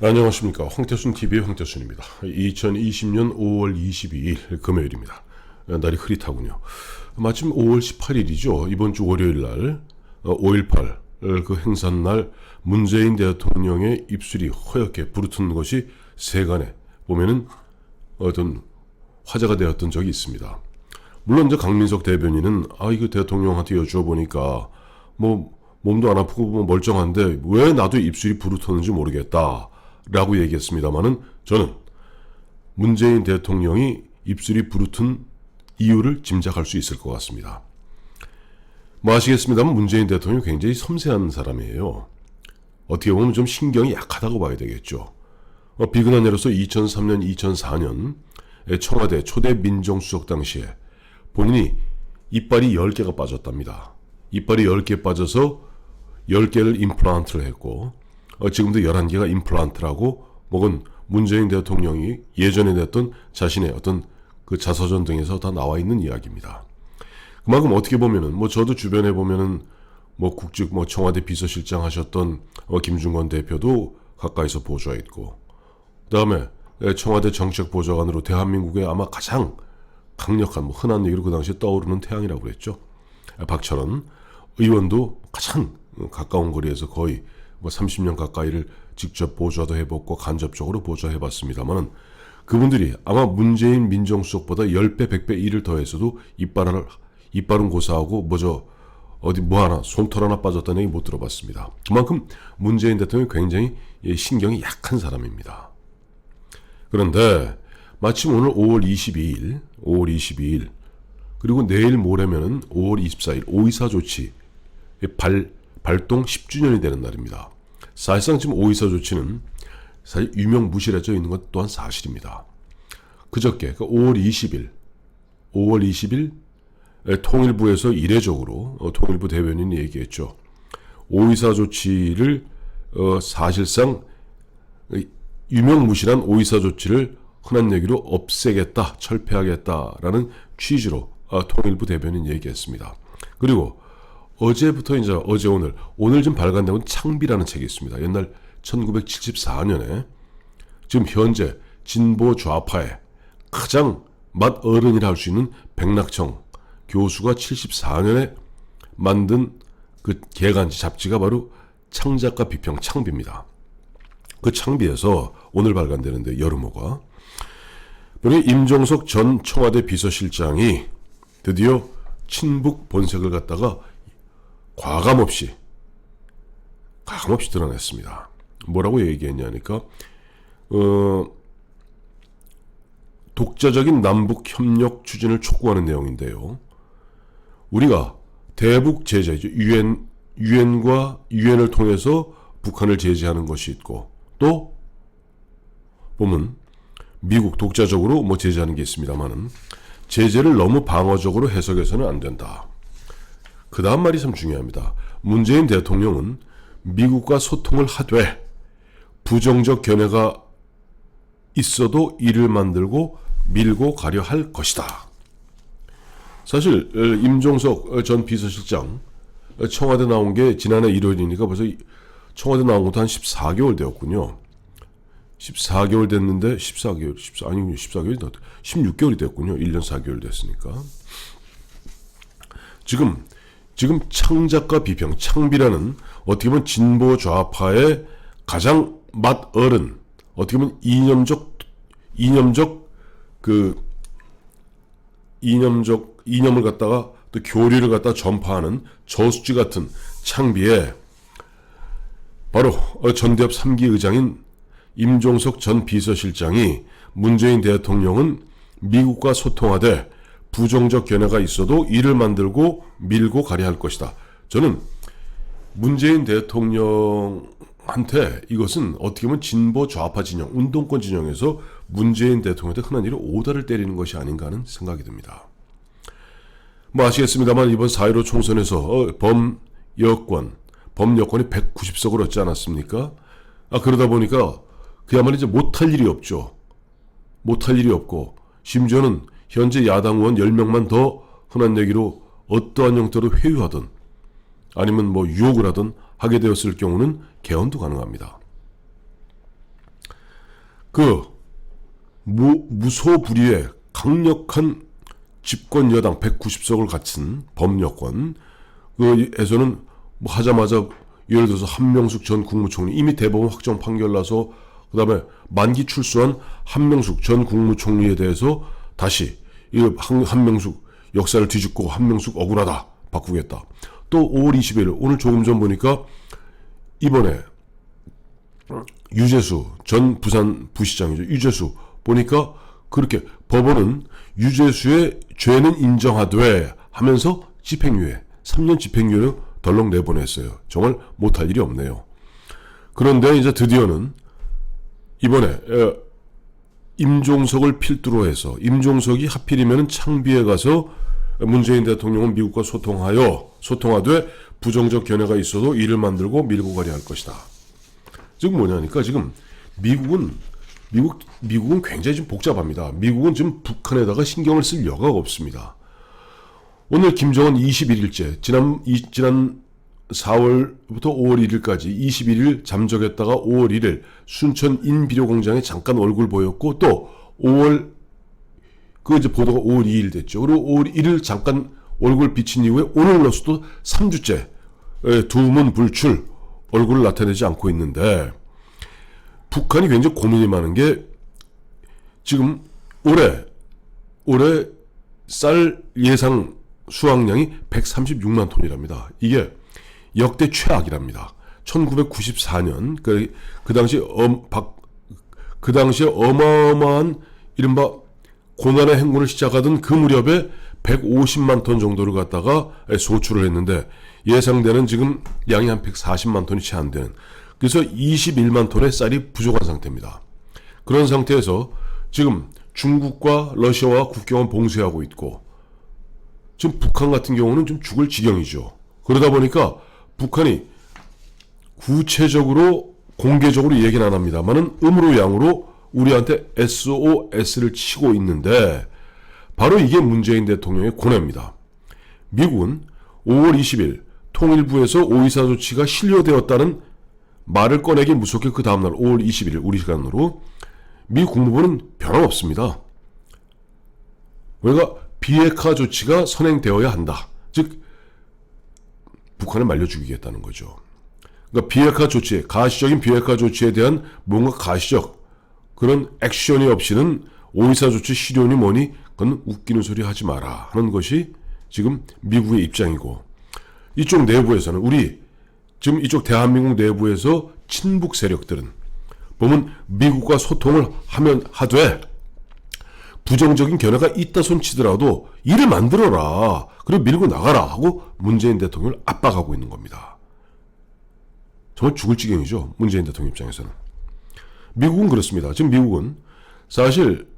안녕하십니까. 황태순TV의 황태순입니다. 2020년 5월 22일 금요일입니다. 날이 흐릿하군요. 마침 5월 18일이죠. 이번 주 월요일 날 5.18 그 행사날 문재인 대통령의 입술이 허옇게 부르튼 것이 세간에 보면은 어떤 화제가 되었던 적이 있습니다. 물론 이제 강민석 대변인은 이거 대통령한테 여쭈어보니까 뭐 몸도 안 아프고 뭐 멀쩡한데 왜 나도 입술이 부르텄는지 모르겠다 라고 얘기했습니다만은 저는 문재인 대통령이 입술이 부르튼 이유를 짐작할 수 있을 것 같습니다. 뭐 아시겠습니다만 문재인 대통령이 굉장히 섬세한 사람이에요. 어떻게 보면 좀 신경이 약하다고 봐야 되겠죠. 비근한 예로서 2003년, 2004년 청와대 초대 민정수석 당시에 본인이 이빨이 10개가 빠졌답니다. 이빨이 10개 빠져서 10개를 임플란트를 했고 지금도 11개가 임플란트라고 먹은 문재인 대통령이 예전에 냈던 자신의 어떤 그 자서전 등에서 다 나와 있는 이야기입니다. 그만큼 어떻게 보면은 뭐 저도 주변에 보면은 뭐 국직 뭐 청와대 비서실장 하셨던 김중건 대표도 가까이서 보좌했고 그다음에 청와대 정책보좌관으로 대한민국의 아마 가장 강력한 뭐 흔한 얘기로 그 당시에 떠오르는 태양이라고 그랬죠. 박철원 의원도 가장 가까운 거리에서 거의 뭐 30년 가까이를 직접 보좌도 해봤고 간접적으로 보좌해봤습니다만은 그분들이 아마 문재인 민정수석보다 10배, 100배 일을 더해서도 이빨은 고사하고 어디 뭐 하나 솜털 하나 빠졌다는 얘기 못 들어봤습니다. 그만큼 문재인 대통령이 굉장히 신경이 약한 사람입니다. 그런데 마침 오늘 5월 22일 그리고 내일 모레면은 5월 24일 5.24 조치 발동 10주년이 되는 날입니다. 사실상 지금 5.24 조치는 사실 유명무실해져 있는 것 또한 사실입니다. 그저께 5월 20일 통일부에서 이례적으로 통일부 대변인이 얘기했죠. 5.24 조치를 사실상 유명무실한 5.24 조치를 흔한 얘기로 없애겠다, 철폐하겠다라는 취지로 통일부 대변인 얘기했습니다. 그리고 어제부터 이제 오늘 좀 발간된 창비라는 책이 있습니다. 옛날 1974년에 지금 현재 진보 좌파의 가장 맏어른이라 할 수 있는 백낙청 교수가 74년에 만든 그 개간지 잡지가 바로 창작가 비평 창비입니다. 그 창비에서 오늘 발간되는데 여름호가 임종석 전 청와대 비서실장이 드디어 친북 본색을 갖다가 과감없이 드러냈습니다. 뭐라고 얘기했냐니까 독자적인 남북 협력 추진을 촉구하는 내용인데요. 우리가 대북 제재죠. 유엔을 통해서 북한을 제재하는 것이 있고 또 보면 미국 독자적으로 뭐 제재하는 게 있습니다만은 제재를 너무 방어적으로 해석해서는 안 된다. 그 다음 말이 참 중요합니다. 문재인 대통령은 미국과 소통을 하되 부정적 견해가 있어도 이를 만들고 밀고 가려 할 것이다. 사실 임종석 전 비서실장 청와대 나온 게 지난해 1월이니까 벌써 청와대 나온 것도 한 14개월 되었군요. 14개월 됐는데 16개월이 됐군요. 1년 4개월 됐으니까. 지금 창작가 비평, 창비라는 어떻게 보면 진보 좌파의 가장 맏어른, 어떻게 보면 이념을 갖다가 또 교리를 갖다가 전파하는 저수지 같은 창비에 바로 전대협 3기 의장인 임종석 전 비서실장이 문재인 대통령은 미국과 소통하되 부정적 견해가 있어도 이를 만들고 밀고 가려 할 것이다. 저는 문재인 대통령한테 이것은 어떻게 보면 진보 좌파 진영, 운동권 진영에서 문재인 대통령한테 흔한 일로 오다를 때리는 것이 아닌가 하는 생각이 듭니다. 뭐 아시겠습니다만 이번 4.15 총선에서 범여권이 190석을 얻지 않았습니까? 그러다 보니까 그야말로 이제 못할 일이 없죠. 못할 일이 없고 심지어는 현재 야당 의원 10명만 더 흔한 얘기로 어떠한 형태로 회유하든 아니면 뭐 유혹을 하든 하게 되었을 경우는 개헌도 가능합니다. 그 무소불위의 강력한 집권 여당 190석을 갖춘 범여권 그에서는 뭐 하자마자 예를 들어서 한명숙 전 국무총리 이미 대법원 확정 판결 나서 그다음에 만기 출소한 한명숙 전 국무총리에 대해서 다시 이 한명숙 역사를 뒤집고 한명숙 억울하다 바꾸겠다. 또 5월 20일 오늘 조금 전 보니까 이번에 유재수 전 부산 부시장이죠. 유재수 보니까 그렇게 법원은 유재수의 죄는 인정하되 하면서 집행유예 3년 집행유예를 덜렁 내보냈어요. 정말 못할 일이 없네요. 그런데 이제 드디어는 이번에 임종석을 필두로 해서 임종석이 하필이면 창비에 가서 문재인 대통령은 미국과 소통하되 부정적 견해가 있어도 일을 만들고 밀고 가려 할 것이다. 즉 뭐냐니까 지금 미국은 굉장히 좀 복잡합니다. 미국은 지금 북한에다가 신경을 쓸 여가가 없습니다. 오늘 김정은 21일째 지난 4월부터 5월 1일까지 21일 잠적했다가 5월 1일 순천 인비료 공장에 잠깐 얼굴 보였고 또 5월 그 이제 보도가 5월 2일 됐죠. 그리고 5월 1일 잠깐 얼굴 비친 이후에 오늘로서도 3주째 두문 불출 얼굴을 나타내지 않고 있는데 북한이 굉장히 고민이 많은 게 지금 올해 쌀 예상 수확량이 136만 톤이랍니다. 이게 역대 최악이랍니다. 1994년 그 당시에 어마어마한 이른바 고난의 행군을 시작하던 그 무렵에 150만 톤 정도를 갖다가 소출을 했는데 예상되는 지금 양이 한 140만 톤이 채 안 되는 그래서 21만 톤의 쌀이 부족한 상태입니다. 그런 상태에서 지금 중국과 러시아와 국경을 봉쇄하고 있고 지금 북한 같은 경우는 좀 죽을 지경이죠. 그러다 보니까 북한이 구체적으로 공개적으로 얘기는 안 합니다만은 음으로 양으로 우리한테 SOS를 치고 있는데 바로 이게 문재인 대통령의 고뇌입니다. 미국은 5월 20일 통일부에서 오이사 조치가 실효되었다는 말을 꺼내기 무섭게 그 다음날 5월 21일 우리 시간으로 미 국무부는 변함없습니다. 우리가 비핵화 조치가 선행되어야 한다. 즉 북한을 말려 죽이겠다는 거죠. 그러니까 비핵화 조치, 가시적인 비핵화 조치에 대한 뭔가 가시적 그런 액션이 없이는 오이사 조치 실효니 뭐니 그건 웃기는 소리 하지 마라 하는 것이 지금 미국의 입장이고 이쪽 내부에서는 지금 이쪽 대한민국 내부에서 친북 세력들은 보면 미국과 소통을 하되 부정적인 견해가 있다 손치더라도 일을 만들어라 그리고 밀고 나가라 하고 문재인 대통령을 압박하고 있는 겁니다. 정말 죽을 지경이죠. 문재인 대통령 입장에서는. 미국은 그렇습니다. 지금 미국은 사실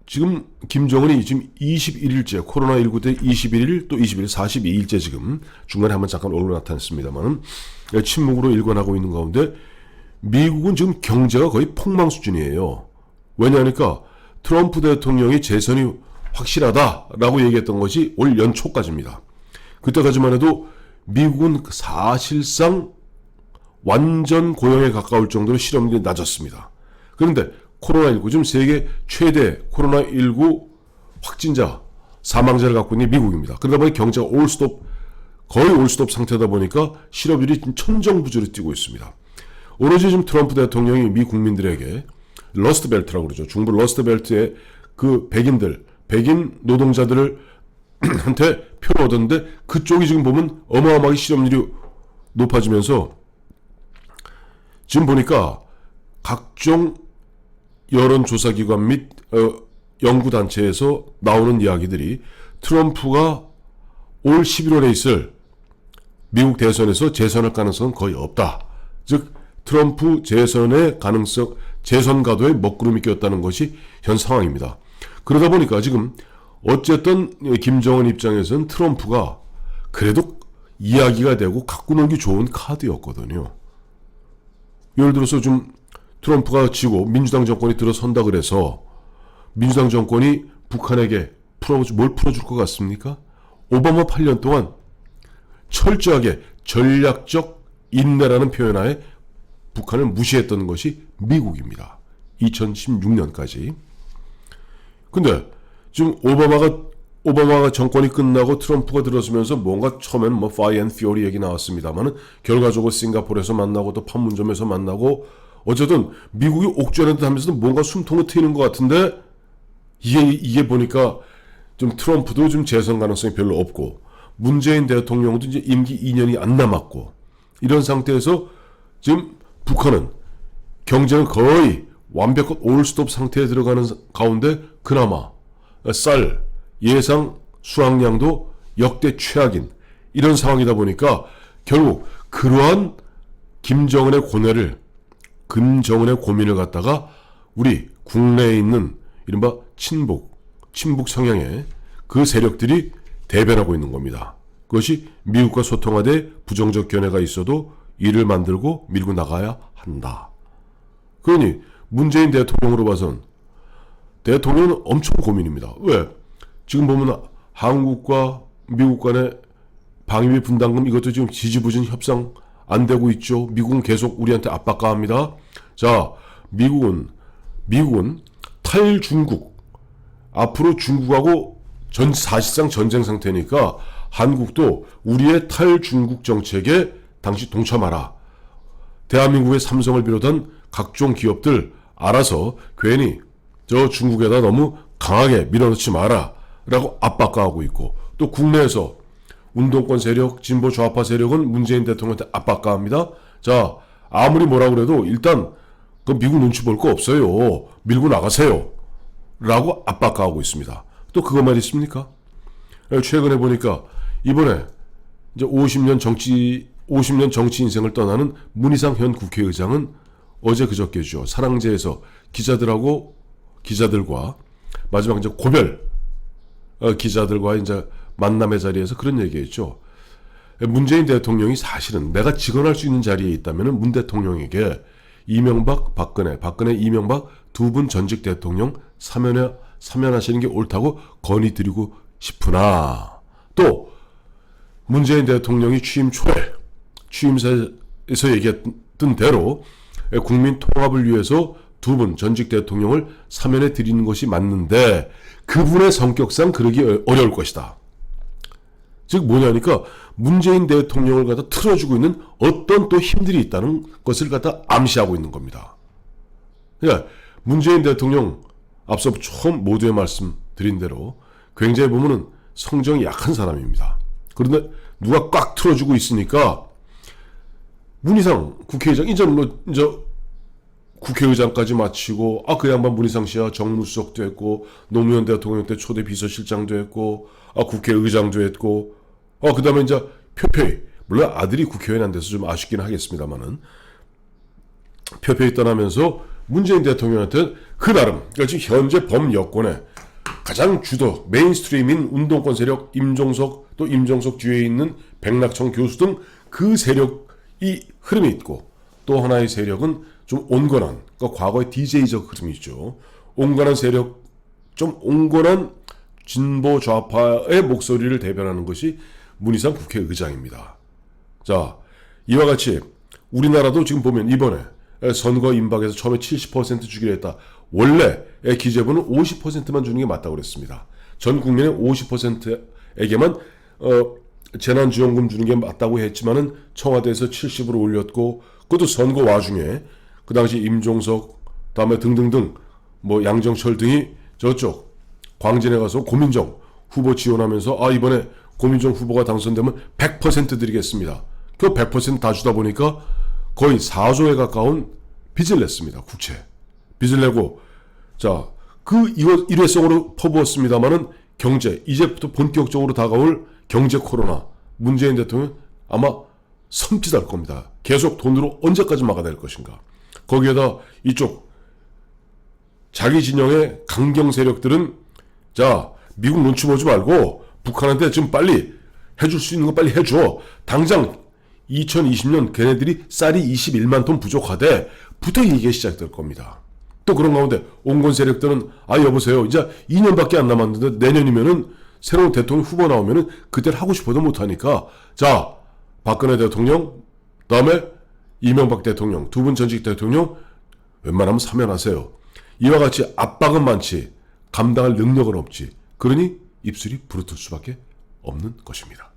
지금 김정은이 지금 21일째 코로나19 때 21일 또 21일 42일째 지금 중간에 한번 잠깐 얼굴 나타났습니다만 침묵으로 일관하고 있는 가운데 미국은 지금 경제가 거의 폭망 수준이에요. 왜냐하니까 트럼프 대통령이 재선이 확실하다라고 얘기했던 것이 올 연초까지입니다. 그때까지만 해도 미국은 사실상 완전 고용에 가까울 정도로 실업률이 낮았습니다. 그런데 코로나19 지금 세계 최대 코로나19 확진자 사망자를 갖고 있는 미국입니다. 그러다 보니 경제가 거의 올스톱 상태다 보니까 실업률이 천정부지로 뛰고 있습니다. 오로지 지금 트럼프 대통령이 미 국민들에게 러스트 벨트라고 그러죠. 중부 러스트 벨트에 그 백인 노동자들을 한테 표를 얻었는데 그쪽이 지금 보면 어마어마하게 실업률이 높아지면서 지금 보니까 각종 여론조사기관 및 연구단체에서 나오는 이야기들이 트럼프가 올 11월에 있을 미국 대선에서 재선할 가능성은 거의 없다. 즉 트럼프 재선의 가능성, 재선 가도에 먹구름이 꼈다는 것이 현 상황입니다. 그러다 보니까 지금 어쨌든 김정은 입장에서는 트럼프가 그래도 이야기가 되고 갖고 놀기 좋은 카드였거든요. 예를 들어서 좀 트럼프가 지고 민주당 정권이 들어선다 그래서 민주당 정권이 북한에게 뭘 풀어줄 것 같습니까? 오바마 8년 동안 철저하게 전략적 인내라는 표현하에 북한을 무시했던 것이 미국입니다. 2016년까지. 근데 지금 오바마가 정권이 끝나고 트럼프가 들어서면서 뭔가 처음에는 뭐 파이 앤 퓨리 얘기 나왔습니다만은 결과적으로 싱가포르에서 만나고 또 판문점에서 만나고 어쨌든 미국이 옥죄는 듯 하면서도 뭔가 숨통을 트이는 것 같은데 이게 보니까 좀 트럼프도 좀 재선 가능성이 별로 없고 문재인 대통령도 이제 임기 2년이 안 남았고 이런 상태에서 지금 북한은 경제는 거의 완벽한 올스톱 상태에 들어가는 가운데 그나마 쌀 예상 수확량도 역대 최악인 이런 상황이다 보니까 결국 그러한 김정은의 고민을 갖다가 우리 국내에 있는 이른바 친북 성향의 그 세력들이 대변하고 있는 겁니다. 그것이 미국과 소통하되 부정적 견해가 있어도 이를 만들고 밀고 나가야 한다. 그러니 문재인 대통령으로 봐선 대통령은 엄청 고민입니다. 왜? 지금 보면 한국과 미국 간의 방위비 분담금 이것도 지금 지지부진 협상 안 되고 있죠. 미국은 계속 우리한테 압박가합니다. 자, 미국은 탈중국 앞으로 중국하고 사실상 전쟁 상태니까 한국도 우리의 탈중국 정책에 당시 동참하라. 대한민국의 삼성을 비롯한 각종 기업들 알아서 괜히 저 중국에다 너무 강하게 밀어넣지 마라 라고 압박가하고 있고 또 국내에서 운동권 세력, 진보 좌파 세력은 문재인 대통령한테 압박가합니다. 자, 아무리 뭐라 그래도 일단 그 미국 눈치 볼 거 없어요. 밀고 나가세요. 라고 압박가하고 있습니다. 또 그것만 있습니까? 최근에 보니까 이번에 이제 50년 정치 인생을 떠나는 문희상 현 국회의장은 어제 그저께죠. 사랑제에서 기자들과 마지막 이제 고별 기자들과 이제 만남의 자리에서 그런 얘기했죠. 문재인 대통령이 사실은 내가 직언할 수 있는 자리에 있다면 문 대통령에게 박근혜, 이명박 두 분 전직 대통령 사면하시는 게 옳다고 건의드리고 싶으나 또 문재인 대통령이 취임사에서 얘기했던 대로 국민 통합을 위해서 두 분 전직 대통령을 사면해 드리는 것이 맞는데 그분의 성격상 그러기 어려울 것이다. 즉 뭐냐니까 문재인 대통령을 갖다 틀어주고 있는 어떤 또 힘들이 있다는 것을 갖다 암시하고 있는 겁니다. 그러니까 문재인 대통령 앞서 처음 모두의 말씀드린 대로 굉장히 보면은 성정이 약한 사람입니다. 그런데 누가 꽉 틀어주고 있으니까 문희상 국회의장 이제 국회의장까지 마치고 그 양반 문희상 씨야 정무수석도 했고 노무현 대통령 때 초대 비서실장도 했고 국회의장도 했고 그 다음에 이제 표표이 물론 아들이 국회의원 안 돼서 좀 아쉽긴 하겠습니다만은 표표이 떠나면서 문재인 대통령한테 그 나름 그러니까 지금 현재 범여권의 가장 주도 메인스트림인 운동권 세력 임종석 또 임종석 뒤에 있는 백낙청 교수 등 그 세력이 흐름이 있고 또 하나의 세력은 좀 온건한 그러니까 과거의 DJ적 흐름이 있죠. 온건한 세력 좀 온건한 진보 좌파의 목소리를 대변하는 것이 문희상 국회의장입니다. 자, 이와 같이 우리나라도 지금 보면 이번에 선거 임박에서 처음에 70% 주기로 했다. 원래 기재부는 50%만 주는 게 맞다고 그랬습니다. 전 국민의 50%에게만 재난지원금 주는 게 맞다고 했지만은 청와대에서 70으로 올렸고 그것도 선거 와중에 그 당시 임종석 다음에 등등등 뭐 양정철 등이 저쪽 광진에 가서 고민정 후보 지원하면서 이번에 고민정 후보가 당선되면 100% 드리겠습니다. 그 100% 다 주다 보니까 거의 4조에 가까운 빚을 냈습니다. 국채. 빚을 내고 이거 일회성으로 퍼부었습니다만은 경제 이제부터 본격적으로 다가올 경제 코로나 문재인 대통령 아마 섬찟할 겁니다. 계속 돈으로 언제까지 막아낼 것인가. 거기에다 이쪽 자기 진영의 강경 세력들은 미국 눈치 보지 말고 북한한테 지금 빨리 해줄 수 있는 거 빨리 해줘. 당장 2020년 걔네들이 쌀이 21만 톤 부족하대 부터 이게 시작될 겁니다. 또 그런 가운데 온건 세력들은 여보세요. 이제 2년밖에 안 남았는데 내년이면은 새로운 대통령 후보 나오면은 그때를 하고 싶어도 못하니까 박근혜 대통령 다음에 이명박 대통령 두 분 전직 대통령 웬만하면 사면하세요. 이와 같이 압박은 많지 감당할 능력은 없지. 그러니 입술이 부르틀 수밖에 없는 것입니다.